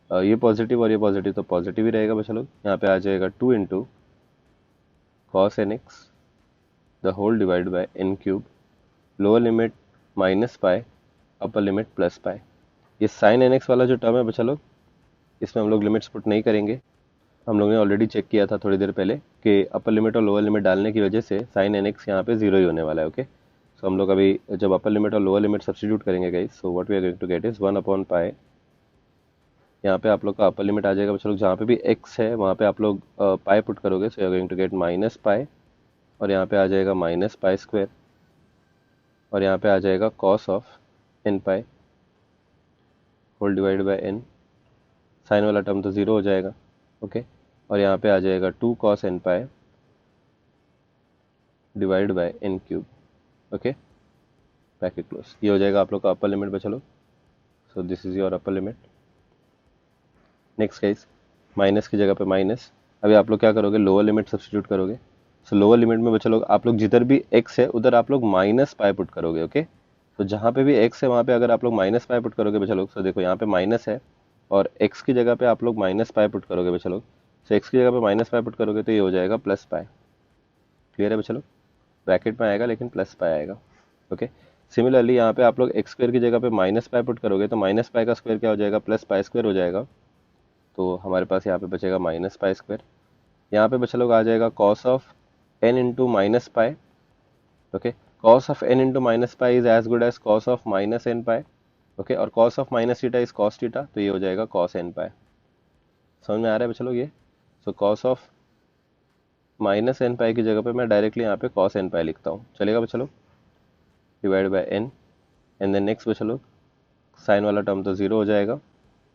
ये पॉजिटिव और ये पॉजिटिव तो पॉजिटिव ही रहेगा बच्चा लोग, यहाँ पे आ जाएगा 2 into cos nx the whole divide by n³, lower limit -π upper limit +π। ये साइन nx वाला जो टर्म है बच्चा लोग, इसमें हम लोग लिमिट्स पुट नहीं करेंगे। हम लोग ने ऑलरेडी चेक किया था थोड़ी देर पहले कि अपर लिमिट और लोअर लिमिट डालने की वजह से साइन nx यहाँ पे 0 ही होने वाला है। ओके, सो हम लोग अभी जब अपर लिमिट और लोअर लिमिट सब्स्टिट्यूट करेंगे guys, so what we are going to get is 1/π। यहाँ पे आप लोग का अपर लिमिट आ जाएगा बच्चा लोग, जहाँ पे भी x है वहाँ पे आप लोग पाई पुट करोगे, so you are going to get -π, और यहाँ पे आ जाएगा -π², और यहाँ पे आ जाएगा cos of nπ whole divide by n। Sine वाला टर्म तो 0 हो जाएगा। ओके, और यहाँ पे आ जाएगा 2 cos nπ divide by n³। Okay, bracket close, ये हो जाएगा आप लोग का अपर लिमिट बचा लो। So this is your upper limit. Next guys, minus की जगह पे माइनस। अभी आप लोग क्या करोगे, लोअर लिमिट सब्स्टिट्यूट करोगे। सो लोअर लिमिट में बच्चा लोग आप लोग जिधर भी x है उधर आप लोग माइनस पाई पुट करोगे। ओके, तो जहाँ पे भी x है वहाँ पे अगर आप लोग माइनस पाई पुट करोगे बच्चा लोग, तो देखो यहाँ पे माइनस है और x की जगह पे आप लोग माइनस पाई पुट करोगे बच्चा लोग। तो x की जगह पे माइनस पाई पुट करोगे तो ये हो जाएगा प्लस पाई। क्लियर है बच्चा लोग, ब्रैकेट में आएगा लेकिन प्लस पाई आएगा। ओके, सिमिलरली यहाँ पे आप लोग एक्स स्क्वायर की जगह पे माइनस पाई पुट करोगे तो माइनस पाई का स्क्वायर क्या हो जाएगा, प्लस पाई स्क्वायर हो जाएगा। तो हमारे पास यहाँ पे बचेगा माइनस पाई स्क्वायर। यहाँ पे बच्चा लोग आ जाएगा cos of n into minus pi. Okay, cos of n into minus pi is as good as cos of minus n pi. Okay, और cos of minus theta is cos theta, तो ये हो जाएगा कॉस एन पाई। समझ में आ रहा है बच्चा लोग ये? सो cos of minus n pi की जगह पे मैं डायरेक्टली यहाँ पे कॉस एन पाई लिखता हूँ, चलेगा बच्चा लोग? Divide by n, and then next बच्चा लोग साइन वाला टर्म तो जीरो हो जाएगा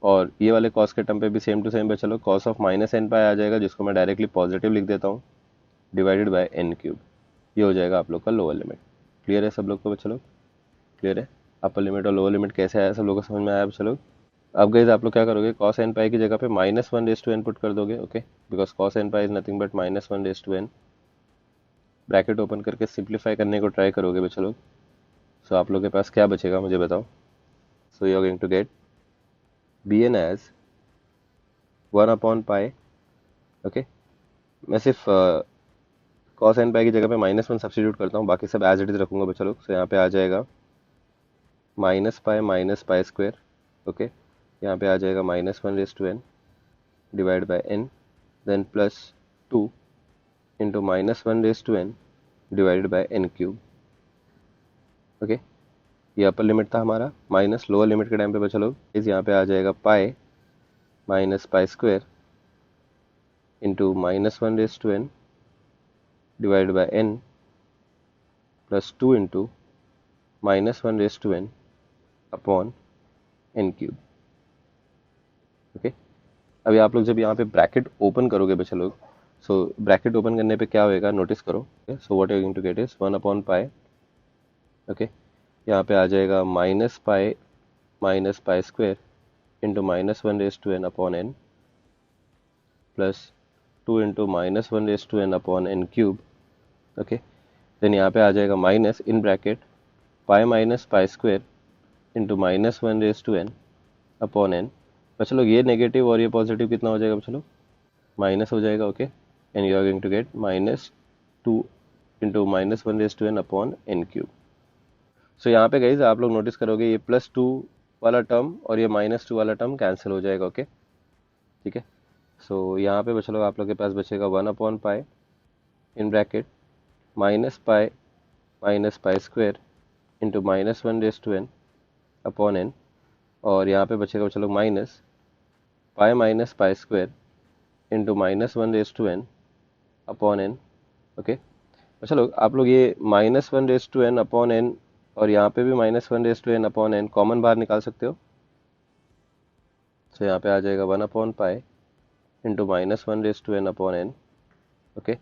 और ये वाले कॉस के टर्म पे भी सेम टू सेम बच्चा लोग कॉस ऑफ माइनस एन पाई आ जाएगा, जिसको मैं डायरेक्टली पॉजिटिव लिख देता हूँ, डिवाइडेड बाय एन क्यूब। ये हो जाएगा आप लोग का लोअर लिमिट। क्लियर है सब लोग को बच्चा लोग? क्लियर है? अपर लिमिट और लोअर लिमिट कैसे आया सब लोग को समझ में आया बच्चा लोग? अब गाइस आप लोग क्या करोगे, कॉस एन पाई की जगह पे minus one raise to n put कर दोगे। Okay, because cos n pi is nothing but minus one raise to n. Bracket open करके सिंप्लीफाई करने को ट्राई करोगे बच्चा लोग। सो आप लोग के पास क्या बचेगा मुझे बताओ। So you are going to get b n as one upon pi. Okay, मैं सिर्फ कॉस एन पाई की जगह पे माइनस वन सब्सटीट्यूट करता हूँ, बाकी सब एज इट इज रखूंगा बच्चा लोग। सो यहाँ पे आ जाएगा माइनस पाई स्क्वायर। ओके, यहाँ पे आ जाएगा minus one raise to n divide by n, then plus two into minus one raise to n divided by n cube. Okay, ये अपर लिमिट था हमारा। माइनस लोअर लिमिट के time पे बचा लोग इस यहाँ पे आ जाएगा pi minus pi square into minus one raise to n divide by n plus two into minus one raise to n upon n cube. Okay, अभी आप लोग जब यहाँ पे ब्रैकेट ओपन करोगे बच्चा लोग, सो ब्रैकेट ओपन करने पे क्या होएगा नोटिस करो। So what you going to get is one upon pi. Okay, यहाँ पे आ जाएगा minus pi square into minus one raise to n upon n plus two into minus one raise to n upon n cube. Okay, then यहाँ पे आ जाएगा minus in bracket pi minus pi square into minus one raise to n upon n. बच्चा लोग ये negative और ये positive कितना हो जाएगा बच्चा लोग, माइनस हो जाएगा। Okay, and you are going to get minus two into minus one raise to n upon n cube. So यहाँ पे गाइज आप लोग नोटिस करोगे ये प्लस टू वाला टर्म और ये माइनस टू वाला टर्म कैंसिल हो जाएगा। ओके, ठीक है। सो यहाँ पे बच्चा लोग आप लोग के पास बचेगा one upon pi in bracket minus pi square into minus one raise to n upon n, और यहाँ पे बचेगा बच्चा लोग minus pi square into minus one raise to n upon n. Okay, अच्छा लोग आप लोग ये minus one raise to n upon n और यहाँ पे भी minus one raise to n upon n common बाहर निकाल सकते हो। तो यहाँ पे आ जाएगा one upon pi into minus one raise to n upon n. Okay,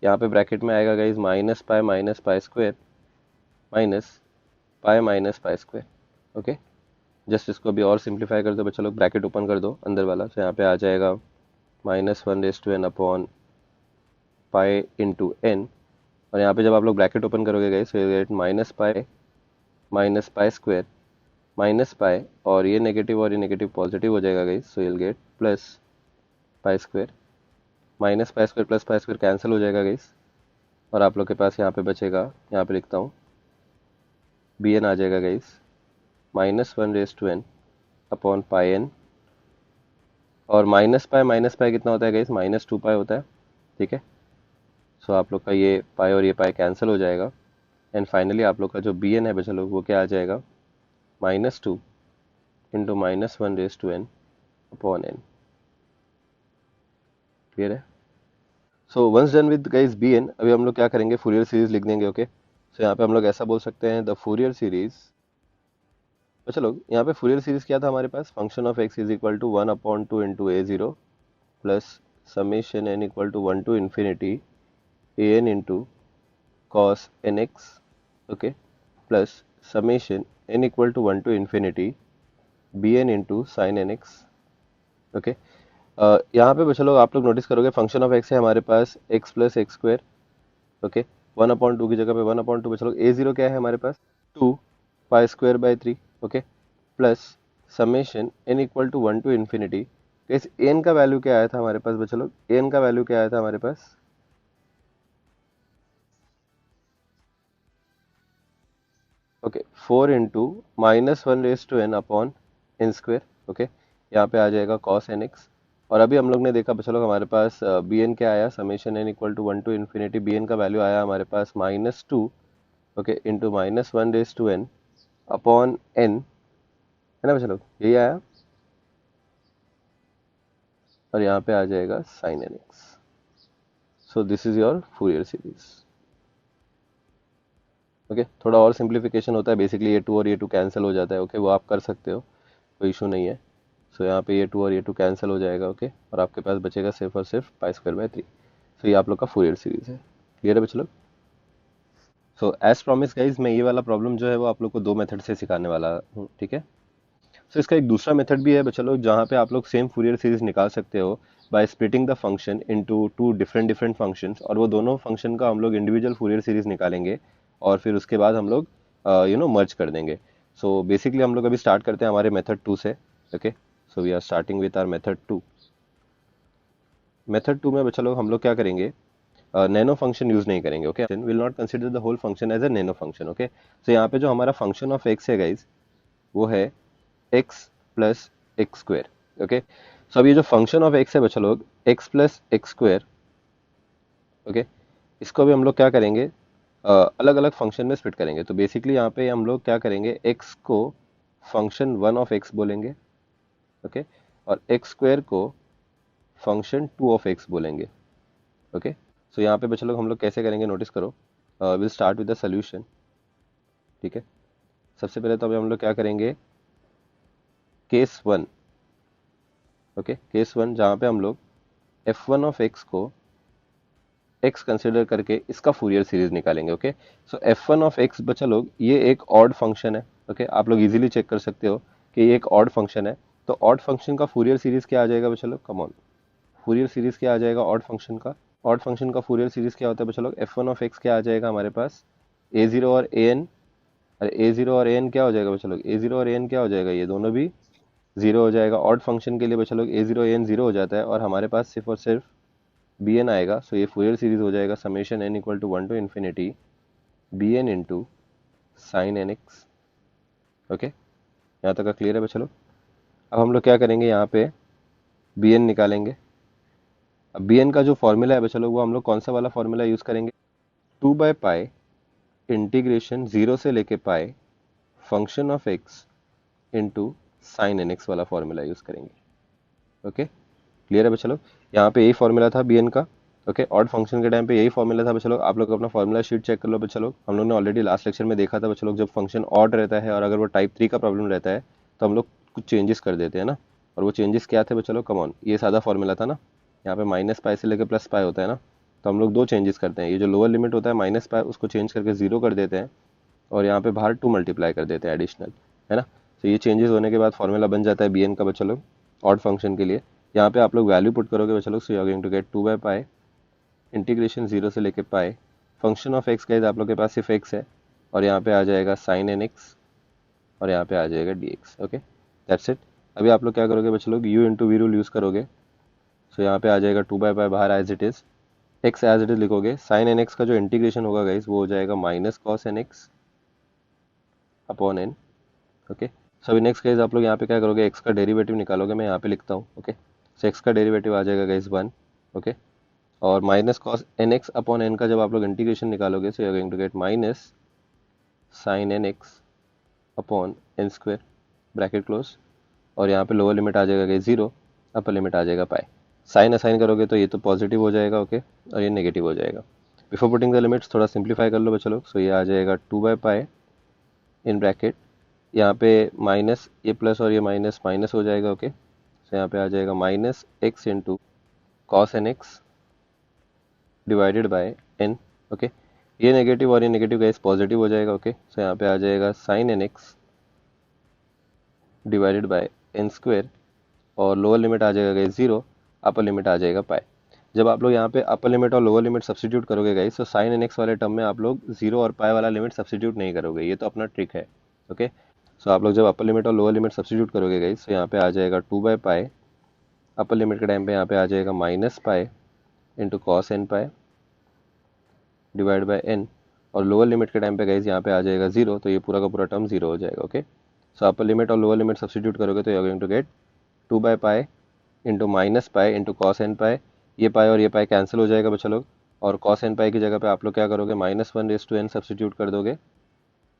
यहाँ पे ब्रैकेट में आएगा guys minus pi square minus pi square. Okay, just इसको अभी और सिंप्लीफाई कर दो बच्चा लोग, ब्रैकेट ओपन कर दो अंदर वाला। तो यहाँ पे आ जाएगा minus one raise to n upon pi into n, और यहाँ पे जब आप लोग ब्रैकेट ओपन करोगे गाइज तो get minus pi square minus pi, और ये नेगेटिव पॉजिटिव हो जाएगा guys. So you'll get plus pi square, minus pi square plus pi square cancel हो जाएगा गाइज, और आप लोग के पास यहाँ पे बचेगा, यहाँ पे लिखता हूँ बी एन आ जाएगा guys minus one raise to n upon pi n, और माइनस पाई कितना होता है गाइज, माइनस टू पाई होता है। ठीक है, सो आप लोग का ये पाई और ये पाई कैंसिल हो जाएगा, एंड फाइनली आप लोग का जो बी एन है बच्चा लोग वो क्या आ जाएगा, minus two into minus one raise to n upon n. Clear है? So once done with guys b n, अभी हम लोग क्या करेंगे, फूरियर सीरीज लिख देंगे। ओके, सो यहाँ पे हम लोग ऐसा बोल सकते हैं द फूरियर सीरीज। तो चलो यहाँ पे फूरियर सीरीज क्या था हमारे पास, function of x is equal to one upon two into a zero plus summation n equal to one to infinity a n into cos n x. Okay, plus summation n equal to one to infinity b n into sine n x. Okay, यहाँ पे बच्चा लोग आप लोग notice करोगे function of x है हमारे पास x plus x square. Okay, 1/2 की जगह पे 1/2 बच्चा लोग, ए जीरो क्या है हमारे पास, 2 pi square by 3। Okay, plus summation n equal to 1 to infinity. इस एन का वैल्यू क्या आया था हमारे पास बच्चा लोग, एन का वैल्यू क्या आया था हमारे पास, okay 4 into -1 raise to n upon n square. Okay, यहाँ पे आ जाएगा कॉस एन एक्स। और अभी हम लोग ने देखा बच्चा लोग हमारे पास बी एन क्या आया, summation n equal to 1 to infinity, b n का वैल्यू आया हमारे पास -2, okay, into -1 raise to n upon n, है ना बच्चा लोग, यही आया। और यहाँ पे आ जाएगा sine n x. So this is your Fourier series. Okay, थोड़ा और सिंप्लीफिकेशन होता है, बेसिकली ये टू और ये टू कैंसिल हो जाता है। ओके, वो आप कर सकते हो, कोई इशू नहीं है। सो यहाँ पे ये टू और ये टू कैंसिल हो जाएगा। ओके, और आपके पास बचेगा सिर्फ और सिर्फ पाई स्क्वायर बाय 3। सो ये आप लोग का फूरियर सीरीज है। क्लियर है बच्चों लोग? सो एज प्रॉमिस गाइज, मैं ये वाला प्रॉब्लम जो है वो आप लोग को दो मेथड से सिखाने वाला हूँ, ठीक है। सो इसका एक दूसरा मेथड भी है बच्चों लोग, जहाँ पे आप लोग सेम फूरियर सीरीज निकाल सकते हो by splitting the function into two different different functions, और वो दोनों फंक्शन का हम लोग इंडिविजुअल फूरियर सीरीज निकालेंगे, और फिर उसके बाद हम लोग मर्ज कर देंगे। सो बेसिकली हम लोग अभी स्टार्ट करते हैं हमारे मेथड 2 से। Okay, so we are starting with our method 2। Method 2 में बच्चा लोग हम लोग क्या करेंगे, नैनो फंक्शन यूज नहीं करेंगे। Okay, will not consider the whole function as a nano function. Okay, तो यहाँ पे जो हमारा फंक्शन ऑफ एक्स है गाइज, वो है x plus x square. Okay, so अब ये जो फंक्शन ऑफ एक्स है बच्चा लोग, x plus x square, okay, इसको भी हम लोग क्या करेंगे, अलग अलग फंक्शन में स्प्लिट करेंगे। तो बेसिकली यहाँ पे हम लोग क्या करेंगे, एक्स को फंक्शन 1 ऑफ एक्स बोलेंगे। ओके, और एक्स स्क्वेयर को फंक्शन 2 ऑफ एक्स बोलेंगे। ओके, सो यहाँ पे बच्चा लोग हम लोग कैसे करेंगे, नोटिस करो। Will start with the solution. ठीक है, सबसे पहले तो अभी हम लोग क्या करेंगे, केस 1। ओके, केस 1 जहाँ पे हम लोग f1 ऑफ x को x कंसिडर करके इसका फूरियर सीरीज निकालेंगे। Okay, so f1 of x बच्चा लोग ये एक ऑड फंक्शन है। ओके, आप लोग इजीली चेक कर सकते हो कि ये एक ऑड फंक्शन है। तो ऑड फंक्शन का फूरियर सीरीज क्या आ जाएगा बच्चा लोग, कम ऑन, फूरियर सीरीज क्या आ जाएगा ऑड फंक्शन का, ऑड फंक्शन का फूरियर सीरीज क्या होता है बच्चा लोग, f1 ऑफ x क्या आ जाएगा हमारे पास, a0 और an। अरे a0 और an क्या हो जाएगा बच्चा लोग, a0 और an क्या हो जाएगा, ये दोनों भी जीरो हो जाएगा। ऑड फंक्शन के लिए बच्चा लोग a0 an जीरो हो जाता है, और हमारे पास सिर्फ और सिर्फ बी एन आएगा। सो ये फूरियर सीरीज हो जाएगा summation n equal to 1 to infinity b n into sine n x. Okay, यहाँ तक का क्लियर है बच्चा लोग? अब हम लोग क्या करेंगे, यहाँ पे बी एन निकालेंगे। अब बी एन का जो फॉर्मूला है बच्चा लोग, वो हम लोग कौन सा वाला फॉर्मूला यूज़ करेंगे, 2/पाई इंटीग्रेशन जीरो से लेके pi function of x into sine n x वाला फॉर्मूला यूज़ करेंगे। ओके, क्लियर है बच्चा लोग? यहाँ पे यही फॉर्मूला था bn का। ओके, ऑड फंक्शन के टाइम पे यही फॉर्मूला था बच्चा लोग। आप लोग अपना फॉर्मूला शीट चेक कर लो बच्चा लोग। हम लोग ने ऑलरेडी लास्ट लेक्चर में देखा था बच्चा लोग, जब फंक्शन ऑड रहता है और अगर वो टाइप 3 का प्रॉब्लम रहता है, तो हम लोग कुछ चेंजेस कर देते हैं ना। और वो चेंजेस क्या थे बच्चा लोग, कम ऑन, ये सादा फॉर्मूला था ना, यहाँ पे -पाई से लेकर +पाई होता है ना। तो हम लोग दो चेंजेस करते हैं, ये जो लोअर लिमिट होता है -पाई, उसको चेंज करके 0 कर देते हैं, और यहाँ पे बाहर 2 मल्टीप्लाई कर देते हैं एडिशनल, है ना। तो ये चेंजेस होने के बाद फॉर्मूला बन जाता है bn का बच्चा लोग, ऑड फंक्शन के लिए। यहाँ पे आप लोग वैल्यू पुट करोगे बच्चा लोग, so you are going to get 2/पाई इंटीग्रेशन जीरो से लेके pi function of x, guys आप लोग के पास सिर्फ एक्स है, और यहाँ पे आ जाएगा साइन एन एक्स, और यहाँ पे आ जाएगा d x. Okay, that's it. अभी आप लोग क्या करोगे बच्चा लोग, u into v rule use करोगे। सो यहाँ पे आ जाएगा 2/पाई बाहर as it is, x as it is लिखोगे। साइन एन एक्स का जो इंटीग्रेशन होगा गाइस, वो हो जाएगा -cos nx upon n. Okay, so अभी नेक्स्ट गाइस आप लोग यहाँ पे क्या करोगे, एक्स का डेरिवेटिव निकालोगे। मैं यहाँ पे लिखता हूँ। ओके, सो एक्स का डेरिवेटिव आ जाएगा गाइस 1। ओके, और -cos nx अपॉन एन का जब आप लोग इंटीग्रेशन निकालोगे, so you are going to get minus sine n x upon n square, bracket close. और यहाँ पे लोअर लिमिट आ जाएगा गाइस 0, अपर लिमिट आ जाएगा पाई। साइन असाइन करोगे तो ये तो पॉजिटिव हो जाएगा। ओके, और ये नेगेटिव हो जाएगा। बिफोर पुटिंग द लिमिट्स थोड़ा सिंप्लीफाई कर लो बच्चा लोग। सो ये आ जाएगा 2/पाई इन ब्रैकेट, यहाँ पे माइनस, ये प्लस और ये माइनस माइनस हो जाएगा। ओके, सो यहाँ पे आ जाएगा -x into cos n x divided by n. Okay, ये नेगेटिव और ये नेगेटिव गाइस पॉजिटिव हो जाएगा। ओके, सो यहाँ पे आ जाएगा sine n x divided by n square, और लोअर लिमिट आ जाएगा गाइस 0, अपर लिमिट आ जाएगा पाई। जब आप लोग यहाँ पे अपर लिमिट और लोअर लिमिट सब्स्टिट्यूट करोगे गाइस, तो साइन एन एक्स वाले टर्म में आप लोग 0 और पाई वाला लिमिट सब्स्टिट्यूट नहीं करोगे, ये तो अपना ट्रिक है। ओके, सो आप लोग जब अपर लिमिट और लोअर लिमिट सब्स्टिट्यूट करोगे गाइस, तो यहाँ पे आ जाएगा 2/पाई, अपर लिमिट के टाइम पे यहाँ पे आ जाएगा -pi into cos n pi divide by n, और लोअर लिमिट के टाइम पे गाइस यहाँ पे आ जाएगा 0, तो ये पूरा का पूरा टर्म 0 हो जाएगा। ओके, सो अपर लिमिट और लोअर लिमिट सब्स्टिट्यूट करोगे तो you are going to get 2/पाई into -pi into cos n pi, ये पाई और ये पाई कैंसिल हो जाएगा बच्चा लोग, और कॉस एन पाई की जगह पे आप लोग क्या करोगे, -1/n सब्स्टिट्यूट कर दोगे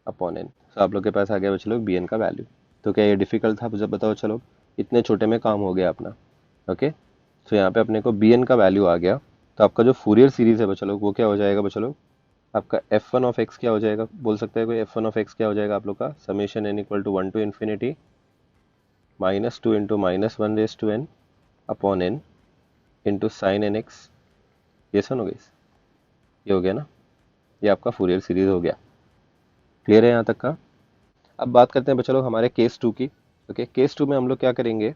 अपॉन एन। तो आप लोग के पास आ गया बच्चा लोग बी एन का वैल्यू। तो क्या ये डिफिकल्ट था, जब बताओ चलो, इतने छोटे में काम हो गया अपना। ओके, तो यहाँ पे अपने को बी एन का वैल्यू आ गया। तो आपका जो फूरियर सीरीज है बच्चा लोग, वो क्या हो जाएगा बच्चा लोग, आपका f1 ऑफ x क्या हो जाएगा, बोल सकते हैं कोई, f1 ऑफ x क्या हो जाएगा आप लोग का, summation n equal to 1 to infinity -2 into -1/n upon n into sine n x. ये सुनो गाइस, ये हो गया ना, ये आपका फूरियर सीरीज हो गया। क्लियर है यहाँ तक का? अब बात करते हैं बच्चा लोग हमारे केस 2 की। ओके, केस 2 में हम लोग क्या करेंगे,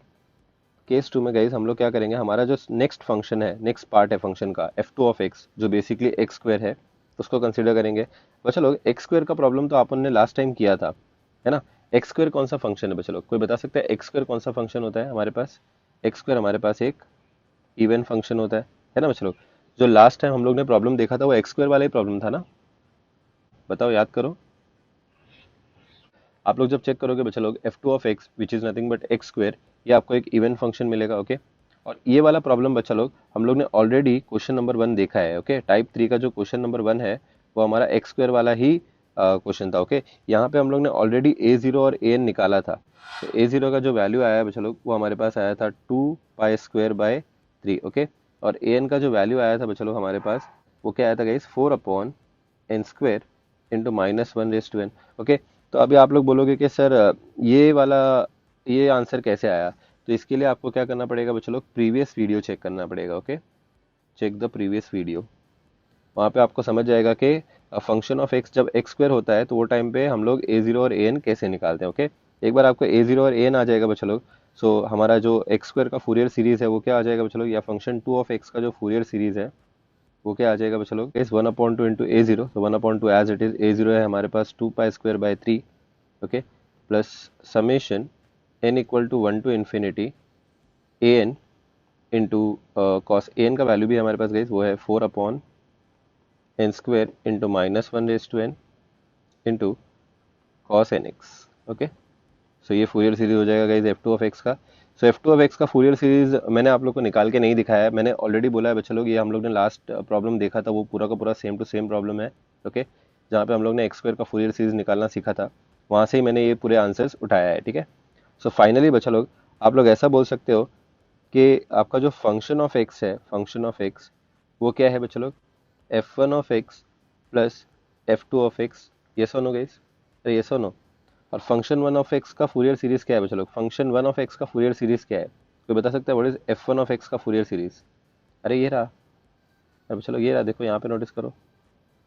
केस 2 में गाइस हम लोग क्या करेंगे, हमारा जो नेक्स्ट फंक्शन है, नेक्स्ट पार्ट है फंक्शन का f2 ऑफ x, जो बेसिकली x स्क्वायर है, उसको कंसीडर करेंगे। बच्चा लोग x स्क्वायर का प्रॉब्लम तो अपन ने लास्ट टाइम किया था, है ना। x स्क्वायर कौन सा फंक्शन है बच्चा लोग, कोई बता सकता है x स्क्वायर कौन सा फंक्शन होता है हमारे पास? x स्क्वायर हमारे पास एक इवन फंक्शन होता है ना बच्चा लोग। जो लास्ट टाइम हम लोग ने प्रॉब्लम देखा था वो x स्क्वायर वाला ही प्रॉब्लम था ना, बताओ याद करो। आप लोग जब चेक करोगे बच्चा लोग f2 of x which is nothing but x square, ये आपको एक इवन फंक्शन मिलेगा। ओके, और ये वाला प्रॉब्लम बच्चा लोग हम लोग ने ऑलरेडी क्वेश्चन नंबर 1 देखा है। ओके, टाइप 3 का जो क्वेश्चन नंबर 1 है वो हमारा x स्क्वायर वाला ही क्वेश्चन था। ओके, यहाँ पे हम लोग ने ऑलरेडी a0 और an निकाला था। तो a0 का जो वैल्यू आया है बच्चा लोग, वो हमारे पास आया था 2π² बाय 3। ओके, और an का जो वैल्यू आया था बच्चा लोग हमारे पास, वो क्या आया था guys, 4/n² into -1/n। Okay, तो अभी आप लोग बोलोगे कि सर ये वाला, ये आंसर कैसे आया, तो इसके लिए आपको क्या करना पड़ेगा बच्चों लोग, प्रीवियस वीडियो चेक करना पड़ेगा। Okay, check the previous video, वहाँ पे आपको समझ जाएगा कि फंक्शन ऑफ एक्स जब एक्स स्क्वायर होता है तो वो टाइम पे हम लोग a0 और an कैसे निकालते हैं। ओके, एक बार आपको a0 और an आ जाएगा बच्चों लोग, सो हमारा जो एक्स स्क्वायर का फूरियर सीरीज है वो क्या आ जाएगा बच्चों लोग, या फंक्शन 2 ऑफ एक्स का जो फूरियर सीरीज है वो क्या आ जाएगा बच्चों लोग, इस 1/2 इंटू a0, तो 1/2 एज इट इज, a0 है हमारे पास 2π² by 3। Okay, plus summation n equal to 1 to infinity an into cos an का वैल्यू भी हमारे पास गई, वो है 4/n² into -1/n into cos nx। Okay, so ये फूरियर सीरीज हो जाएगा गाइज f2 ऑफ x का। सो f2 ऑफ x का फूरियर सीरीज मैंने आप लोग को निकाल के नहीं दिखाया है, मैंने ऑलरेडी बोला है बच्चे लोग, ये हम लोग ने लास्ट प्रॉब्लम देखा था, वो पूरा का पूरा सेम टू सेम प्रॉब्लम है। ओके, जहाँ पे हम लोग ने एक्स स्क्वायर का फूरियर सीरीज निकालना सीखा था, वहाँ से ही मैंने ये पूरे आंसर्स उठाया है। ठीक है, सो फाइनली बच्चा लोग, आप लोग ऐसा बोल सकते हो कि आपका जो फंक्शन ऑफ एक्स है, फंक्शन ऑफ एक्स वो क्या है बच्चा लोग, f1 of x plus f2 of x. Yes और नो गाइस, अरे यस और नो। और फंक्शन 1 ऑफ एक्स का फूरियर सीरीज क्या है बच्चा लोग, फंक्शन 1 ऑफ एक्स का फूरियर सीरीज क्या है, कोई बता सकता है what is f1 of x का फूरियर सीरीज? अरे ये रहा, अरे बच्चा लोग ये रहा, देखो यहाँ पे नोटिस करो,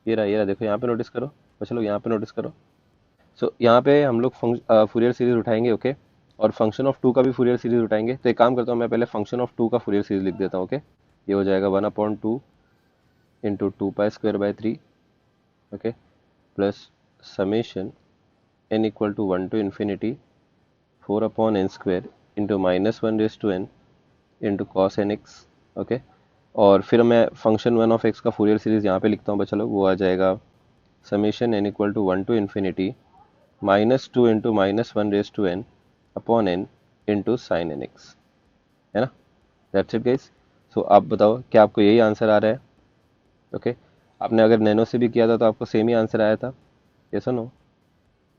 ये रहा देखो यहाँ पे नोटिस करो बच्चा लोग, यहाँ पे नोटिस करो। सो यहाँ पे हम लोग फूरियर सीरीज उठाएंगे। ओके, और फंक्शन ऑफ 2 का भी फूरियर सीरीज उठाएंगे। तो एक काम करता हूँ, मैं पहले फंक्शन ऑफ 2 का फूरियर सीरीज लिख देता हूँ। ओके, ये हो जाएगा 1/2 into 2π²/3। Okay, plus summation n equal to 1 to infinity 4/n² into -1/n into cos nx। Okay, और फिर मैं फंक्शन 1 ऑफ एक्स का फूरियर सीरीज यहाँ पे लिखता हूँ बच्चा लोग, वो आ जाएगा summation n equal to 1 to infinity -2 into -1/n upon n into sine nx, है ना। That's it guys. सो आप बताओ क्या आपको यही आंसर आ रहा है? ओके, आपने अगर नैनो से भी किया था तो आपको सेम ही आंसर आया था, ये सुनो।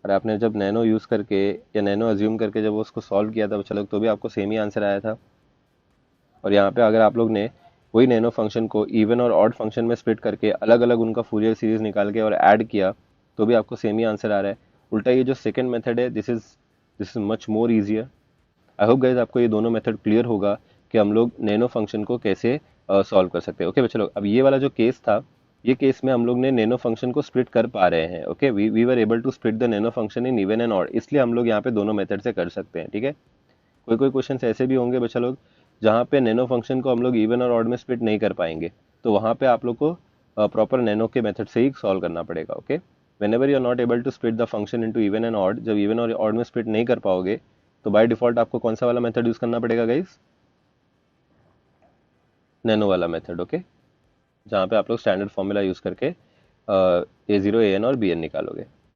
और आपने जब नैनो यूज़ करके या नैनो अज्यूम करके जब उसको सॉल्व किया था बच्चा लोग, तो भी आपको सेम ही आंसर आया था। और यहाँ पे अगर आप लोग ने वही नैनो फंक्शन को इवन और ऑड फंक्शन में स्प्लिट करके अलग अलग उनका फूरियर सीरीज निकाल के और ऐड किया, तो भी आपको सेम ही आंसर आ रहा है। उल्टा ये जो सेकंड मेथड है, this is much more easier. I hope guys आपको ये दोनों मेथड क्लियर होगा कि हम लोग नैनो फंक्शन को कैसे सॉल्व कर सकते हैं। ओके बच्चे लोग, अब ये वाला जो केस था ये केस में हम लोग ने नैनो फंक्शन को स्प्लिट कर पा रहे हैं। Okay, we were able to split the nano function in even and odd, इसलिए हम लोग यहाँ पे दोनों मेथड से कर सकते हैं। ठीक है, कोई कोई क्वेश्चन ऐसे भी होंगे बच्चा लोग जहाँ पे नैनो फंक्शन को हम लोग इवन और ऑड में स्प्लिट नहीं कर पाएंगे, तो वहाँ पे आप लोग को प्रॉपर नैनो के मेथड से ही सॉल्व करना पड़ेगा। Okay, whenever you are not able to split the function into even and odd, जब इवन और ऑड में स्प्लिट नहीं कर पाओगे तो बाय डिफॉल्ट आपको कौन सा वाला मेथड यूज करना पड़ेगा गाइस? नैनो वाला मेथड। ओके, जहाँ पे आप लोग स्टैंडर्ड फॉर्मूला यूज करके A0 AN और BN निकालोगे।